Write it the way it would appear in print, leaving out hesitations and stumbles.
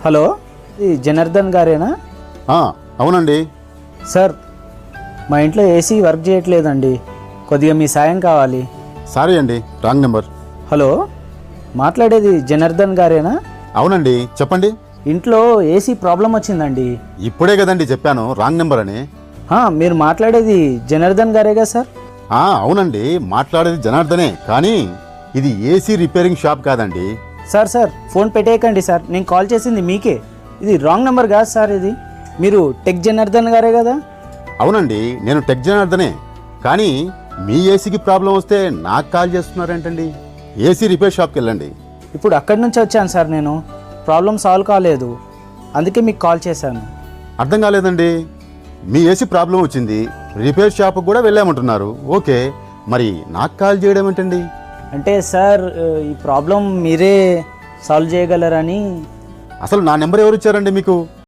Hello, ఇది జనార్దన్ గారేనా? అవునండి. సార్, మా ఇంట్లో ఏసీ వర్క్ చేయట్లేదండి, కొద్దిగా మీ సాయం కావాలి. సారీ అండి, రాంగ్ నెంబర్. హలో, మాట్లాడేది జనార్దన్ గారేనా? అవునండి, చెప్పండి. ఇంట్లో ఏసీ ప్రాబ్లం వచ్చిందండి. ఇప్పుడే కదండి చెప్పాను రాంగ్ నెంబర్ అని. మీరు మాట్లాడేది జనార్దన్ గారేగా సార్? అవునండి, మాట్లాడేది జనార్దనే, కానీ ఇది ఏసీ రిపేరింగ్ షాప్ కాదండి. సార్ ఫోన్ పెట్టేయకండి సార్, నేను కాల్ చేసింది మీకే. ఇది రాంగ్ నెంబర్ కాదు సార్, ఇది మీరు టెక్ జనార్దన్ గారే కదా? అవునండి, నేను టెక్ జనార్దనే, కానీ మీ ఏసీకి ప్రాబ్లం వస్తే నాకు కాల్ చేస్తున్నారేంటండి? ఏసీ రిపేర్ షాప్కి వెళ్ళండి. ఇప్పుడు అక్కడి నుంచి వచ్చాను సార్, నేను ప్రాబ్లం సాల్వ్ కాలేదు, అందుకే మీకు కాల్ చేశాను. అర్థం కాలేదండి. మీ ఏసీ ప్రాబ్లం వచ్చింది, రిపేర్ షాప్కి కూడా వెళ్ళామంటున్నారు. ఓకే, మరి నాకు కాల్ చేయడం ఏంటండి? అంటే సార్, ఈ ప్రాబ్లం మీరే సాల్వ్ చేయగలరని. అసలు నా నెంబర్ ఎవరు ఇచ్చారండి మీకు?